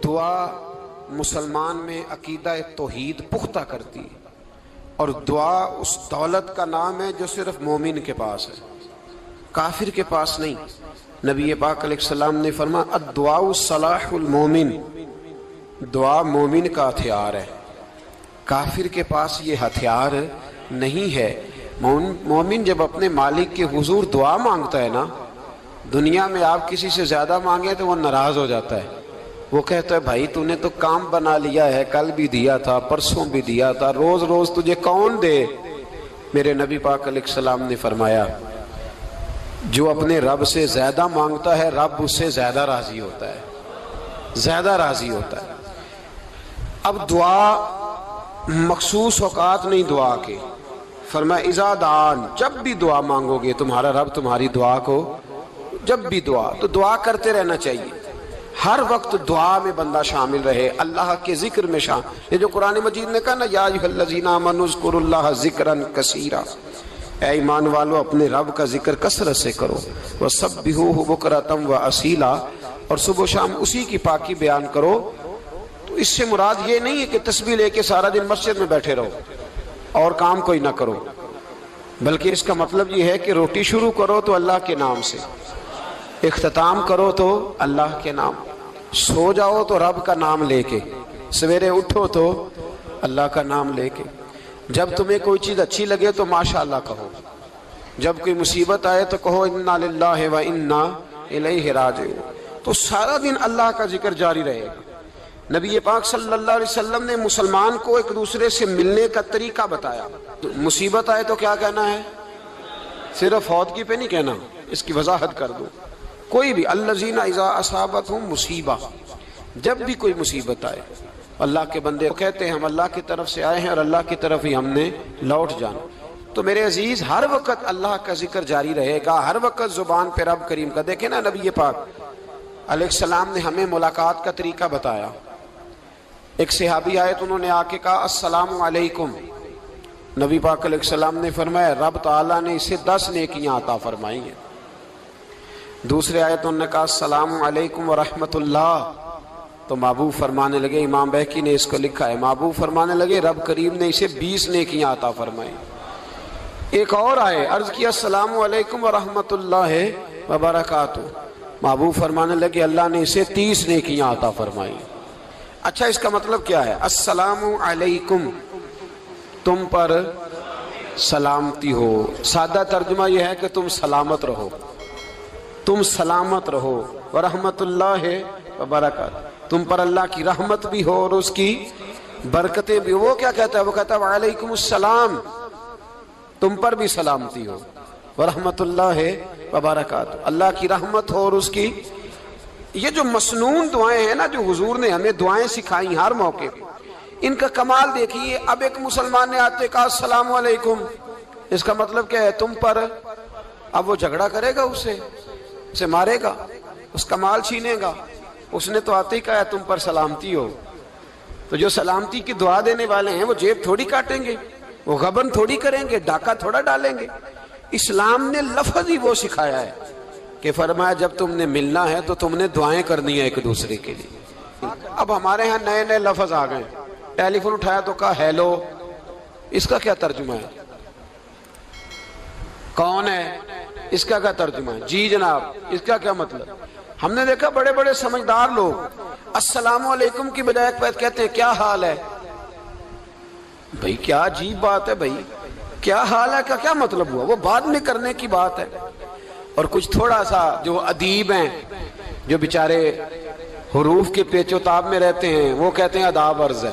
دعا مسلمان میں عقیدہ توحید پختہ کرتی ہے، اور دعا اس دولت کا نام ہے جو صرف مومن کے پاس ہے، کافر کے پاس نہیں۔ نبی پاک علیہ السلام نے فرمایا الدعاء صلاح المومن، دعا مومن کا ہتھیار ہے، کافر کے پاس یہ ہتھیار نہیں ہے۔ مومن جب اپنے مالک کے حضور دعا مانگتا ہے نا، دنیا میں آپ کسی سے زیادہ مانگے تو وہ ناراض ہو جاتا ہے، وہ کہتا ہے بھائی تو نے تو کام بنا لیا ہے، کل بھی دیا تھا، پرسوں بھی دیا تھا، روز روز تجھے کون دے؟ میرے نبی پاک علیہ السلام نے فرمایا جو اپنے رب سے زیادہ مانگتا ہے رب اس سے زیادہ راضی ہوتا ہے، زیادہ راضی ہوتا ہے۔ اب دعا مخصوص اوقات نہیں دعا کے، فرمایا اذا دعان، جب بھی دعا مانگو گے تمہارا رب تمہاری دعا کو، جب بھی دعا تو دعا کرتے رہنا چاہیے، ہر وقت دعا میں بندہ شامل رہے، اللہ کے ذکر میں شامل۔ یہ جو قرآن مجید نے کہا نا یا ایھا الذین آمنوا اذکروا اللہ ذکرا کثیرا، اے ایمان والو اپنے رب کا ذکر کثرت سے کرو، وسبحوہ بکرۃ واصیلا، اور صبح و شام اسی کی پاکی بیان کرو۔ تو اس سے مراد یہ نہیں ہے کہ تسبیح لے کے سارا دن مسجد میں بیٹھے رہو اور کام کوئی نہ کرو، بلکہ اس کا مطلب یہ ہے کہ روٹی شروع کرو تو اللہ کے نام سے، اختتام کرو تو اللہ کے نام، سو جاؤ تو رب کا نام لے کے، سویرے اٹھو تو اللہ کا نام لے کے، جب تمہیں کوئی چیز اچھی لگے تو ماشاءاللہ کہو، جب کوئی مصیبت آئے تو کہو انا للہ و انا الیہ راجعون۔ تو سارا دن اللہ کا ذکر جاری رہے گا۔ نبی پاک صلی اللہ علیہ وسلم نے مسلمان کو ایک دوسرے سے ملنے کا طریقہ بتایا۔ مصیبت آئے تو کیا کہنا ہے؟ صرف فوت پہ نہیں کہنا، اس کی وضاحت کر دو۔ کوئی بھی الذین اذا اصابتہم مصیبہ، جب بھی کوئی مصیبت آئے، اللہ کے بندے کہتے ہیں ہم اللہ کی طرف سے آئے ہیں اور اللہ کی طرف ہی ہم نے لوٹ جانا۔ تو میرے عزیز ہر وقت اللہ کا ذکر جاری رہے گا، ہر وقت زبان پہ رب کریم کا۔ دیکھیں نا نبی پاک علیہ السلام نے ہمیں ملاقات کا طریقہ بتایا۔ ایک صحابی آئے تو انہوں نے آ کے کہا السلام علیکم، نبی پاک علیہ السلام نے فرمایا رب تعالیٰ نے اسے 10 نیکیاں عطا فرمائی ہیں۔ دوسرے آئے تو انہوں نے کہا السلام علیکم ورحمۃ اللہ، تو محبوب فرمانے لگے، امام بہقی نے اس کو لکھا ہے، محبوب فرمانے لگے رب کریم نے اسے 20 نیکیاں عطا فرمائی۔ ایک اور آئے، عرض کیا السلام علیکم ورحمۃ اللہ وبرکاتہ، محبوب فرمانے لگے اللہ نے اسے 30 نیکیاں عطا فرمائی۔ اچھا اس کا مطلب کیا ہے؟ السلام علیکم، تم پر سلامتی ہو، سادہ ترجمہ یہ ہے کہ تم سلامت رہو، تم سلامت رہو، ورحمۃ اللہ وبرکاتہ، تم پر اللہ کی رحمت بھی ہو اور اس کی برکتیں بھی۔ وہ کیا کہتا ہے؟ وہ کہتا ہے وعلیکم السلام، تم پر بھی سلامتی ہو، ورحمۃ اللہ وبرکاتہ، اللہ کی رحمت ہو اور اس کی۔ یہ جو مسنون دعائیں ہیں نا جو حضور نے ہمیں دعائیں سکھائی ہر موقع پہ، ان کا کمال دیکھیے۔ اب ایک مسلمان نے آتے کہا السلام علیکم، اس کا مطلب کیا ہے؟ تم پر۔ اب وہ جھگڑا کرے گا اسے مارے گا، اس کا مال چھینے گا؟ اس نے تو آتے ہی کہا تم پر سلامتی ہو۔ تو جو سلامتی کی دعا دینے والے ہیں وہ جیب تھوڑی کاٹیں گے، وہ غبن تھوڑی کریں گے، ڈاکہ تھوڑا ڈالیں گے۔ اسلام نے لفظ ہی وہ سکھایا ہے کہ فرمایا جب تم نے ملنا ہے تو تم نے دعائیں کرنی ہیں ایک دوسرے کے لیے۔ اب ہمارے ہاں نئے نئے لفظ آ گئے، ٹیلی فون اٹھایا تو کہا ہیلو، اس کا کیا ترجمہ ہے؟ کون ہے؟ اس کا کیا ترجمہ ہے؟ جی جناب، اس کا کیا مطلب؟ ہم نے دیکھا بڑے بڑے سمجھدار لوگ السلام علیکم کی بجائے کہتے ہیں کیا حال ہے؟ بھئی کیا عجیب بات ہے، بھئی کیا حال ہے کا کیا مطلب ہوا؟ وہ بعد میں کرنے کی بات ہے۔ اور کچھ تھوڑا سا جو ادیب ہیں، جو بیچارے حروف کے پیچ و تاب میں رہتے ہیں، وہ کہتے ہیں آداب عرض ہے۔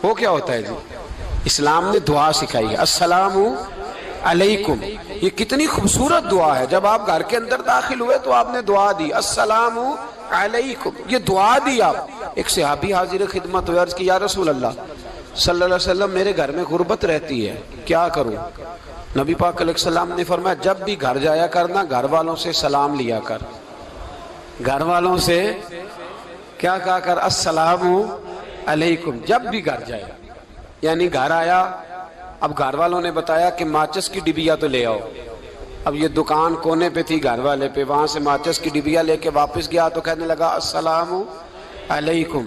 وہ کیا ہوتا ہے جی؟ اسلام نے دعا سکھائی ہے السلام علیکم، یہ کتنی خوبصورت دعا ہے۔ جب آپ گھر کے اندر داخل ہوئے تو آپ نے دعا دی السلام علیکم، یہ دعا دی آپ۔ ایک صحابی حاضر خدمت ہوئے، عرض کی یا رسول اللہ صلی اللہ علیہ وسلم میرے گھر میں غربت رہتی ہے، کیا کروں؟ نبی پاک علیہ السلام نے فرمایا جب بھی گھر جایا کرنا گھر والوں سے سلام لیا کر، گھر والوں سے کیا کہا کر؟ السلام علیکم، جب بھی گھر جائے۔ یعنی گھر آیا، اب گھر والوں نے بتایا کہ ماچس کی ڈبیا تو لے آؤ، اب یہ دکان کونے پہ تھی گھر والے پہ، وہاں سے ماچس کی ڈبیا لے کے واپس گیا تو کہنے لگا السلام علیکم.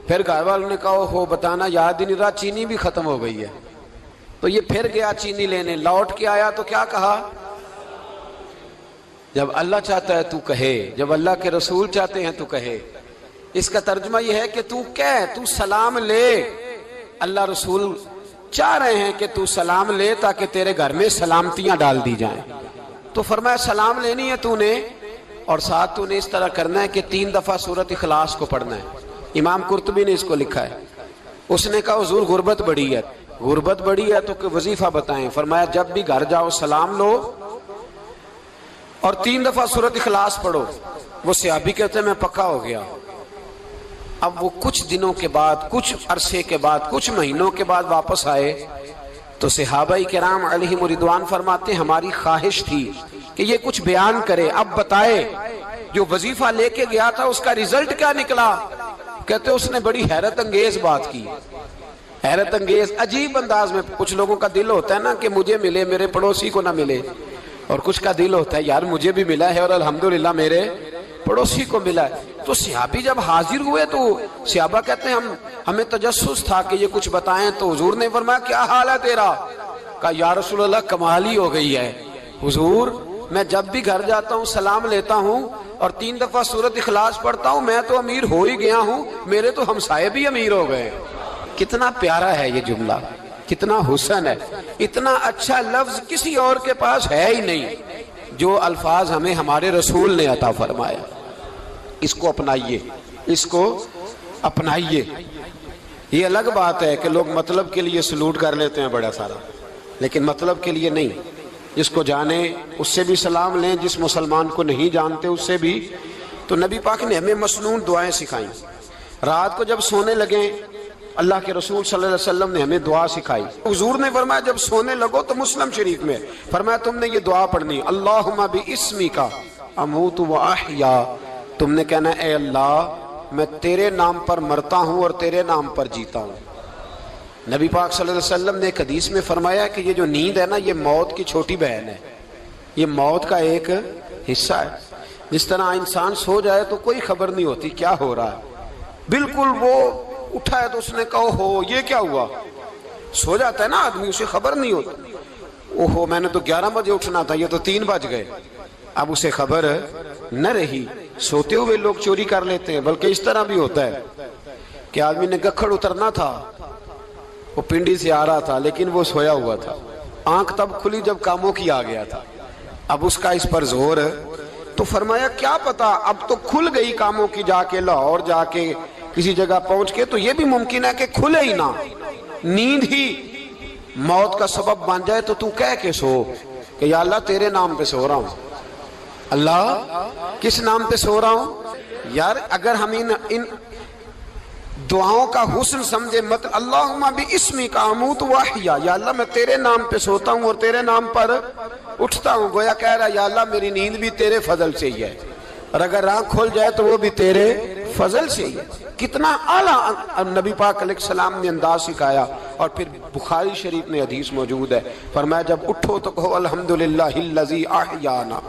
پھر گھر والوں نے کہا ہو بتانا یاد ہی نہیں رہا, چینی بھی ختم ہو گئی ہے. تو یہ پھر گیا چینی لینے, لوٹ کے آیا تو کیا کہا؟ جب اللہ چاہتا ہے تو کہے, جب اللہ کے رسول چاہتے ہیں تو کہے. اس کا ترجمہ یہ ہے کہ تو کہہ, تو سلام لے. اللہ رسول چاہ رہے ہیں کہ تو سلام لے تاکہ تیرے گھر میں سلامتیاں ڈال دی جائیں. تو فرمایا سلام لینی ہے تو نے, اور ساتھ تو نے اس طرح کرنا ہے کہ 3 دفعہ سورۃ اخلاص کو پڑھنا ہے. امام قرطبی نے اس کو لکھا ہے. اس نے کہا حضور غربت بڑی ہے. غربت بڑی ہے تو کہ وظیفہ بتائیں. فرمایا جب بھی گھر جاؤ سلام لو اور 3 دفعہ سورۃ اخلاص پڑھو. وہ صحابی کہتے ہیں میں پکا ہو گیا. اب وہ کچھ دنوں کے بعد, کچھ عرصے کے بعد, کچھ مہینوں کے بعد واپس آئے تو صحابہ کرام علیہم رضوان فرماتے ہماری خواہش تھی کہ یہ کچھ بیان کرے, اب بتائے جو وظیفہ لے کے گیا تھا اس کا ریزلٹ کیا نکلا. کہتے اس نے بڑی حیرت انگیز بات کی, حیرت انگیز عجیب انداز میں. کچھ لوگوں کا دل ہوتا ہے نا کہ مجھے ملے میرے پڑوسی کو نہ ملے, اور کچھ کا دل ہوتا ہے یار مجھے بھی ملا ہے اور الحمدللہ میرے پڑوسی کو ملا ہے. تو صحابی جب حاضر ہوئے تو صحابہ کہتے ہیں ہمیں تجسس تھا کہ یہ کچھ بتائیں. تو حضور نے فرمایا کیا حال ہے تیرا؟ کہا یا رسول اللہ کمال ہی ہو گئی ہے حضور, میں جب بھی گھر جاتا ہوں سلام لیتا ہوں اور 3 دفعہ سورۃ اخلاص پڑھتا ہوں, میں تو امیر ہو ہی گیا ہوں, میرے تو ہمسائے بھی امیر ہو گئے. کتنا پیارا ہے یہ جملہ, کتنا حسن ہے. اتنا اچھا لفظ کسی اور کے پاس ہے ہی نہیں جو الفاظ ہمیں ہمارے رسول نے عطا فرمایا. اس کو اپنائیے, اس کو اپنائیے. یہ الگ بات ہے کہ لوگ مطلب کے لیے سلوٹ کر لیتے ہیں بڑا سارا, لیکن مطلب کے لیے نہیں. جس کو جانے اس سے بھی سلام لیں, جس مسلمان کو نہیں جانتے اس سے بھی. تو نبی پاک نے ہمیں مسنون دعائیں سکھائیں. رات کو جب سونے لگیں اللہ کے رسول صلی اللہ علیہ وسلم نے ہمیں دعا سکھائی. حضور نے فرمایا جب سونے لگو تو مسلم شریف میں فرمایا تم نے یہ دعا پڑھنی, اللہم باسمک اموت و احیا. تم نے کہنا اے اللہ میں تیرے نام پر مرتا ہوں اور تیرے نام پر جیتا ہوں. نبی پاک صلی اللہ علیہ وسلم نے ایک حدیث میں فرمایا کہ یہ جو نیند ہے نا یہ موت کی چھوٹی بہن ہے, یہ موت کا ایک حصہ ہے. جس طرح انسان سو جائے تو کوئی خبر نہیں ہوتی کیا ہو رہا ہے, بالکل وہ اٹھا ہے تو اس نے کہا ہو یہ کیا ہوا. سو جاتا ہے نا آدمی, اسے خبر نہیں ہوتی. اوہو میں نے تو 11 بجے اٹھنا تھا, یہ تو 3 بج گئے. اب اسے خبر نہ رہی. سوتے ہوئے لوگ چوری کر لیتے ہیں, بلکہ اس طرح بھی ہوتا ہے کہ آدمی نے گکھڑ اترنا تھا, وہ پنڈی سے آ رہا تھا لیکن وہ سویا ہوا تھا. آنکھ تب کھلی جب کاموں کی آ گیا تھا. اب اس کا اس پر زور, تو فرمایا کیا پتا اب تو کھل گئی کاموں کی, جا کے لاہور جا کے کسی جگہ پہنچ کے, تو یہ بھی ممکن ہے کہ کھلے ہی نہ, نیند ہی موت کا سبب بن جائے. تو کہہ کے سو کہ یا اللہ تیرے نام پہ سو رہا ہوں. اللہ کس نام پہ سو رہا ہوں؟ یار اگر ہم ان دعاؤں کا حسن سمجھے, مت اللہم باسمک اموت و احیا, یا اللہ میں تیرے نام پہ سوتا ہوں اور تیرے نام پر اٹھتا ہوں. گویا کہہ رہا یا اللہ میری نیند بھی تیرے فضل سے ہی ہے, اور اگر آنکھ کھل جائے تو وہ بھی تیرے فضل سے ہی ہے. کتنا اعلیٰ نبی پاک علیہ السلام نے انداز سکھایا. اور پھر بخاری شریف میں حدیث موجود ہے, فرمایا جب اٹھو تو کہو الحمدللہ الذی احیانا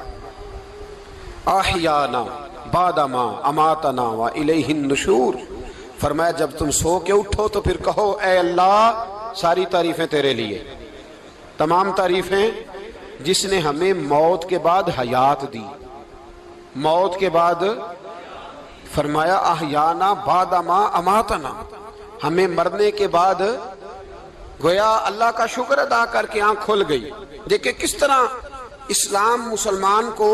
احیانا بعد ما اماتنا و الیہ النشور. فرمایا جب تم سو کے اٹھو تو پھر کہو اے اللہ ساری تعریفیں تیرے لیے, تمام تعریفیں جس نے ہمیں موت کے بعد حیات دی. موت کے بعد فرمایا احیانا بعد ما اماتنا, ہمیں مرنے کے بعد گویا اللہ کا شکر ادا کر کے آنکھ کھل گئی. دیکھیں کس طرح اسلام مسلمان کو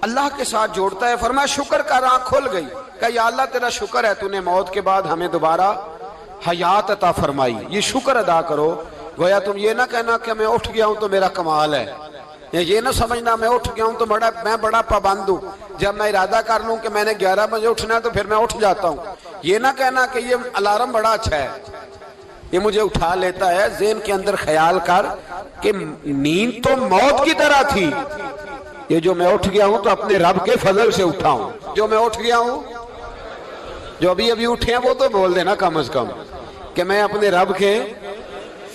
اللہ کے ساتھ جوڑتا ہے. فرمایا شکر کر, آنکھ کھل گئی. کہ یا اللہ تیرا شکر ہے تو نے موت کے بعد ہمیں دوبارہ حیات عطا فرمائی, یہ شکر ادا کرو. گویا تم یہ نہ کہنا کہ میں اٹھ گیا ہوں تو میرا کمال ہے, یہ نہ سمجھنا میں اٹھ گیا ہوں تو میں بڑا پابند ہوں, جب میں ارادہ کر لوں کہ میں نے 11 بجے اٹھنا ہے تو پھر میں اٹھ جاتا ہوں. یہ نہ کہنا کہ یہ الارم بڑا اچھا ہے, یہ مجھے اٹھا لیتا ہے. ذہن کے اندر خیال کر کہ نیند تو موت کی طرح تھی, یہ جو میں اٹھ گیا ہوں تو اپنے رب کے فضل سے اٹھا ہوں. جو میں اٹھ گیا ہوں, جو ابھی اٹھے ہیں وہ تو بول دینا کم از کم کہ میں اپنے رب کے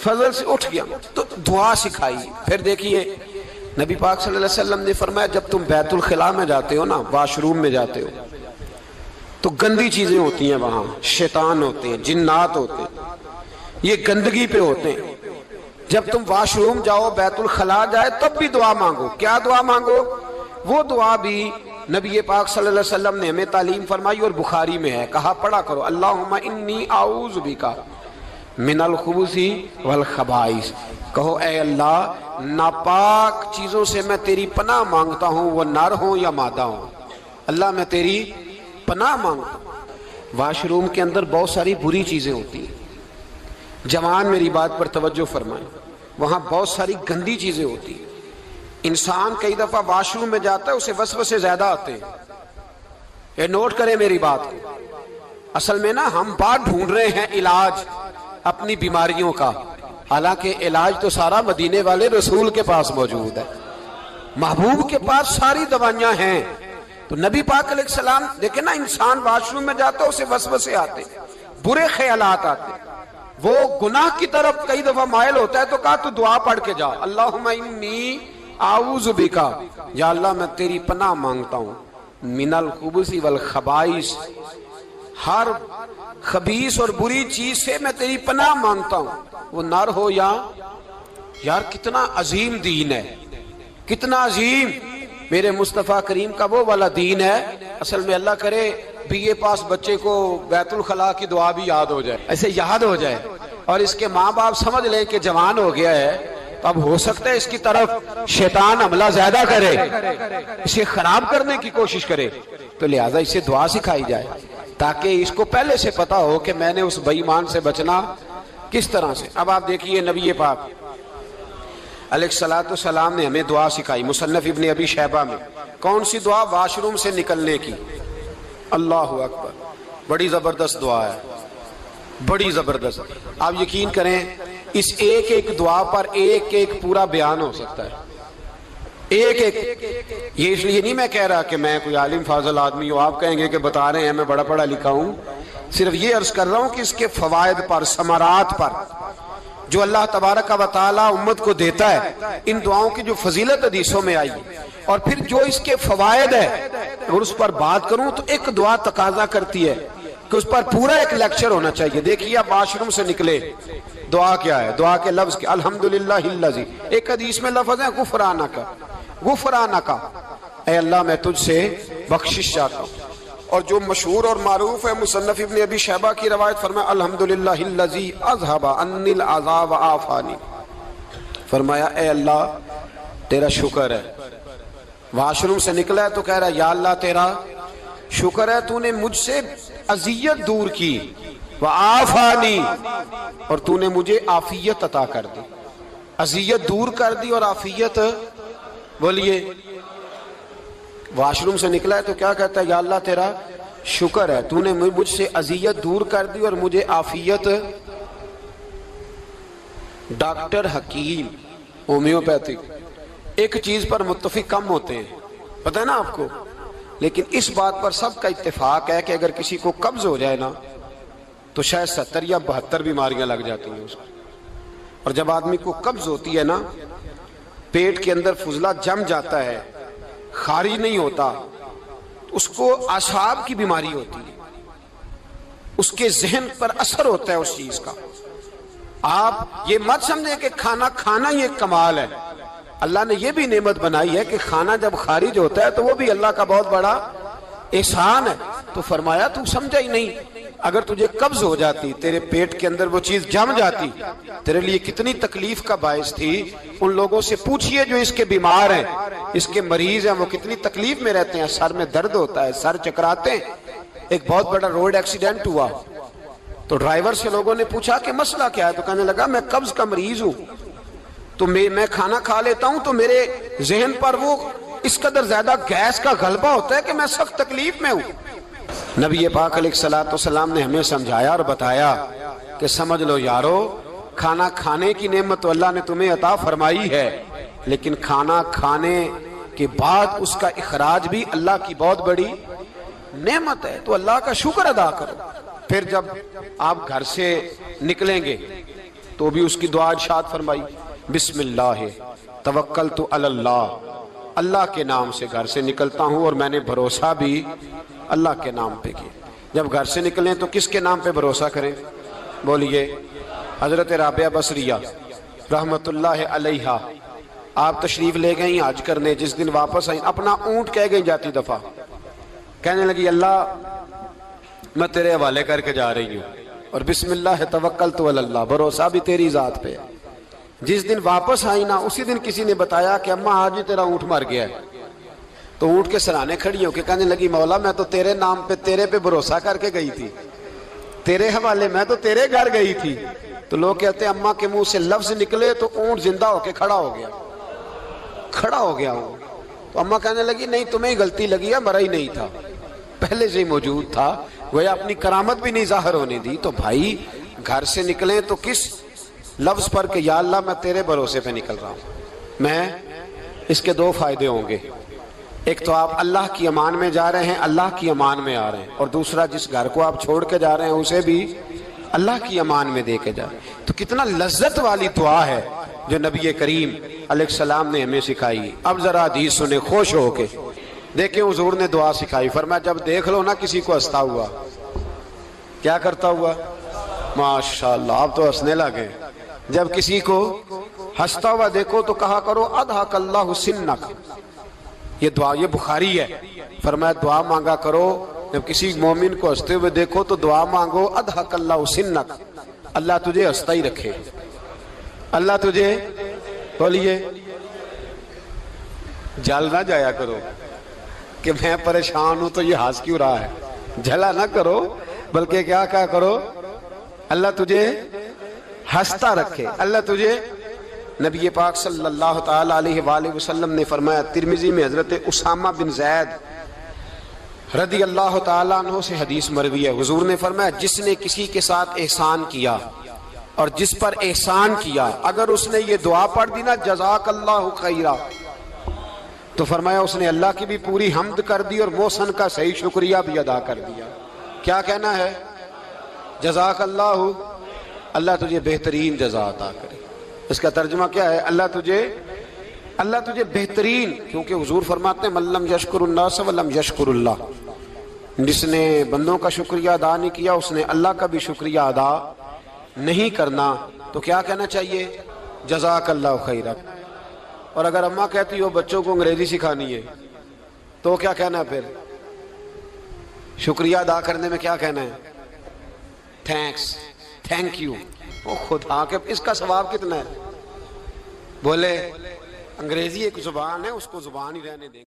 فضل سے اٹھ گیا. تو دعا سکھائی. پھر دیکھیے نبی پاک صلی اللہ علیہ وسلم نے فرمایا جب تم بیت الخلاء میں جاتے ہو نا, واش روم میں جاتے ہو, تو گندی چیزیں ہوتی ہیں وہاں، شیطان ہوتے ہیں، جنات ہوتے ہیں، یہ گندگی پہ ہوتے ہیں۔ جب تم واش روم جاؤ، بیت الخلاء جائے، تب بھی دعا مانگو۔ کیا دعا مانگو؟ وہ دعا بھی نبی پاک صلی اللہ علیہ وسلم نے ہمیں تعلیم فرمائی اور بخاری میں ہے، کہا پڑھا کرو، اللہم انی اعوذ بک من الخبث والخبائث۔ کہو اے اللہ، ناپاک چیزوں سے میں تیری پناہ مانگتا ہوں، وہ نر ہوں یا مادہ ہوں۔ اللہ میں تیری پناہ مانگتا ہوں۔ واش روم کے اندر بہت ساری بری چیزیں ہوتی ہیں، جوان میری بات پر توجہ فرمائیں، وہاں بہت ساری گندی چیزیں ہوتی ہیں۔ انسان کئی دفعہ واش روم میں جاتا ہے، اسے وسوسے زیادہ آتے ہیں، یہ نوٹ کریں میری بات کو۔ اصل میں نا ہم بات ڈھونڈ رہے ہیں علاج اپنی بیماریوں کا، حالانکہ علاج تو سارا مدینے والے رسول کے پاس موجود ہے، محبوب کے پاس ساری دوائیاں ہیں۔ تو نبی پاک علیہ السلام دیکھیں نا، انسان واش روم میں جاتا ہے، اسے وسوسے آتے، برے خیالات آتے، وہ گناہ کی طرف کئی دفعہ مائل ہوتا ہے، تو کہا تو دعا پڑھ کے جا، اللہم انی اعوذ بکا، یا اللہ میں تیری پناہ مانگتا ہوں، من الخبث والخبائث، ہر خبیث اور بری چیز سے میں تیری پناہ مانگتا ہوں، وہ نر ہو یا یار کتنا عظیم دین ہے، کتنا عظیم میرے مصطفیٰ کریم کا وہ والا دین ہے۔ اصل میں اللہ کرے بی اے پاس بچے کو بیت الخلاء کی دعا بھی یاد ہو جائے، ایسے یاد ہو جائے، اور اس کے ماں باپ سمجھ لیں کہ جوان ہو گیا ہے، تو اب ہو سکتا ہے اس کی طرف شیطان حملہ زیادہ کرے، اسے خراب کرنے کی کوشش کرے، تو لہٰذا اسے دعا سکھائی جائے تاکہ اس کو پہلے سے پتا ہو کہ میں نے اس بے ایمان سے بچنا کس طرح سے۔ اب آپ دیکھیے نبی پاک علیہ الصلوۃ والسلام نے ہمیں دعا سکھائی، مصنف ابن ابی شیبہ میں۔ کون سی دعا؟ واش روم سے نکلنے کی۔ اللہ اکبر، بڑی زبردست دعا ہے، بڑی زبردست۔ آپ یقین کریں اس ایک ایک دعا پر ایک ایک پورا بیان ہو سکتا ہے، ایک ایک۔ یہ اس لیے نہیں میں کہہ رہا کہ میں کوئی عالم فاضل آدمی ہوں، آپ کہیں گے کہ بتا رہے ہیں میں بڑا پڑھا لکھا ہوں، صرف یہ عرض کر رہا ہوں کہ اس کے فوائد پر، ثمرات پر جو اللہ تبارک و تعالی امت کو دیتا ہے، ان دعاؤں کی جو فضیلت حدیثوں میں آئی، اور پھر جو اس کے فوائد ہے، اور اس پر بات کروں تو ایک دعا تقاضا کرتی ہے کہ اس پر پورا ایک لیکچر ہونا چاہیے۔ دیکھیے آپ واش روم سے نکلے، دعا کیا ہے؟ دعا کے لفظ کیا؟ الحمدللہ الذی، ایک حدیث میں لفظ ہے غفرانک، غفرانک، اے اللہ میں تجھ سے بخشش چاہتا ہوں۔ اور جو مشہور اور معروف ہے مصنف ابن ابی شیبہ کی روایت، فرمایا الحمدللہ الذی اذھب عنی العذا وعافانی، فرمایا اے اللہ تیرا شکر ہے۔ واش روم سے نکلا ہے تو کہہ رہا ہے یا اللہ تیرا شکر ہے، تو نے مجھ سے اذیت دور کی، وعافانی، اور تو نے مجھے عافیت عطا کر دی، اذیت دور کر دی اور عافیت۔ بولیے، واش روم سے نکلا ہے تو کیا کہتا ہے؟ یا اللہ تیرا شکر ہے، تو نے مجھ سے اذیت دور کر دی اور مجھے عافیت۔ ڈاکٹر حکیم ہومیوپیتھک ایک چیز پر متفق کم ہوتے ہیں، پتہ ہے نا آپ کو، لیکن اس بات پر سب کا اتفاق ہے کہ اگر کسی کو قبض ہو جائے نا تو شاید 70 یا 72 بیماریاں لگ جاتی ہیں اس کو۔ اور جب آدمی کو قبض ہوتی ہے نا، پیٹ کے اندر فضلہ جم جاتا ہے، خارج نہیں ہوتا، اس کو اعصاب کی بیماری ہوتی ہے، اس کے ذہن پر اثر ہوتا ہے اس چیز کا۔ آپ یہ مت سمجھیں کہ کھانا کھانا یہ کمال ہے، اللہ نے یہ بھی نعمت بنائی ہے کہ کھانا جب خارج ہوتا ہے تو وہ بھی اللہ کا بہت بڑا احسان ہے۔ تو فرمایا تو سمجھا ہی نہیں، اگر تجھے قبض ہو جاتی، تیرے پیٹ کے اندر وہ چیز جم جاتی، تیرے لیے کتنی تکلیف کا باعث تھی۔ ان لوگوں سے پوچھئے جو اس کے بیمار ہیں، اس کے مریض ہیں، وہ کتنی تکلیف میں رہتے ہیں، سر میں درد ہوتا ہے، سر چکراتے ہیں۔ ایک بہت بڑا روڈ ایکسیڈنٹ ہوا تو ڈرائیور سے لوگوں نے پوچھا کہ مسئلہ کیا ہے، تو کہنے لگا میں قبض کا مریض ہوں، تو میں کھانا کھا لیتا ہوں تو میرے ذہن پر وہ اس قدر زیادہ گیس کا غلبہ ہوتا ہے کہ میں سخت تکلیف میں ہوں۔ نبی پاک علیہ الصلوۃ والسلام نے ہمیں سمجھایا اور بتایا کہ سمجھ لو یارو، کھانا کھانے کی نعمت تو اللہ نے تمہیں عطا فرمائی ہے، لیکن کھانا کھانے کے بعد اس کا اخراج بھی اللہ کی بہت بڑی نعمت ہے، تو اللہ کا شکر ادا کرو۔ پھر جب آپ گھر سے نکلیں گے تو بھی اس کی دعا ارشاد فرمائی، بسم اللہ توکلت علی اللہ، اللہ کے نام سے گھر سے نکلتا ہوں اور میں نے بھروسہ بھی اللہ کے نام پہ کیا۔ جب گھر سے نکلیں تو کس کے نام پہ بھروسہ کریں؟ بولیے۔ حضرت رابعہ بصریہ رحمت اللہ علیہا، آپ تشریف لے گئیں حج کرنے، جس دن واپس آئیں اپنا اونٹ کہہ گئی جاتی دفعہ، کہنے لگی اللہ میں تیرے حوالے کر کے جا رہی ہوں، اور بسم اللہ توکلت علی اللہ، بھروسہ بھی تیری ذات پہ۔ جس دن واپس آئی نا، اسی دن کسی نے بتایا کہ اماں آج ہی تیرا اونٹ مر گیا ہے، تو اونٹ کے سرانے کھڑی ہو کے کہنے لگی مولا میں تو تیرے نام پہ، تیرے پہ بھروسہ کر کے گئی تھی، تیرے حوالے، میں تو تیرے گھر گئی تھی۔ تو لوگ کہتے ہیں اماں کے منہ سے لفظ نکلے تو اونٹ زندہ ہو کے کھڑا ہو گیا ہوں۔ تو اماں کہنے لگی نہیں تمہیں ہی غلطی لگی ہے، مرا ہی نہیں تھا، پہلے سے ہی موجود تھا، گویا اپنی کرامت بھی نہیں ظاہر ہونے دی۔ تو بھائی گھر سے نکلیں تو کس لفظ پر کہ یا اللہ میں تیرے بھروسے پہ نکل رہا ہوں۔ میں اس کے دو فائدے ہوں گے، ایک تو آپ اللہ کی امان میں جا رہے ہیں، اللہ کی امان میں آ رہے ہیں، اور دوسرا جس گھر کو آپ چھوڑ کے جا رہے ہیں اسے بھی اللہ کی امان میں دے کے جا رہے ہیں۔ تو کتنا لذت والی دعا ہے جو نبی کریم علیہ السلام نے ہمیں سکھائی۔ اب ذرا حدیث سنیں خوش ہو کے، دیکھیں حضور نے دعا سکھائی، فرمایا جب دیکھ لو نا کسی کو ہنستا ہوا، کیا کرتا ہوا؟ ماشاءاللہ آپ تو ہنسنے لگے۔ جب کسی کو ہنستا ہوا دیکھو تو کہا کرو اضحک اللہ سنک، یہ دعا، یہ بخاری ہے، فرمایا دعا مانگا کرو جب کسی مومن کو ہنستے ہوئے دیکھو تو دعا مانگو اضحک اللہ سنک، اللہ تجھے ہنستا ہی رکھے، اللہ تجھے، بولیے، جل نہ جایا کرو کہ میں پریشان ہوں تو یہ ہنس کیوں رہا ہے، جھلا نہ کرو، بلکہ کیا کہا کرو اللہ تجھے ہنستا رکھے، اللہ تجھے۔ نبی پاک صلی اللہ تعالی علیہ وآلہ وسلم نے فرمایا، ترمذی میں حضرت اسامہ بن زید رضی اللہ تعالیٰ عنہ سے حدیث مروی ہے، حضور نے فرمایا جس نے کسی کے ساتھ احسان کیا اور جس پر احسان کیا، اگر اس نے یہ دعا پڑھ دی نا جزاک اللہ خیرا، تو فرمایا اس نے اللہ کی بھی پوری حمد کر دی اور محسن کا صحیح شکریہ بھی ادا کر دیا۔ کیا کہنا ہے؟ جزاک اللہ، اللہ تجھے بہترین جزا عطا کرے۔ اس کا ترجمہ کیا ہے؟ اللہ تجھے بہترین، کیونکہ حضور فرماتے ہیں من لم یشکر الناس ولم یشکر اللہ، جس نے بندوں کا شکریہ ادا نہیں کیا اس نے اللہ کا بھی شکریہ ادا نہیں کرنا۔ تو کیا کہنا چاہیے؟ جزاک اللہ خیرا۔ اور اگر اماں کہتی ہو بچوں کو انگریزی سکھانی ہے تو کیا کہنا ہے پھر؟ شکریہ ادا کرنے میں کیا کہنا ہے؟ Thanks, thank you. وہ خدا کے اس کا ثواب کتنا ہے؟ بولے انگریزی ایک زبان ہے، اس کو زبان ہی رہنے دیں۔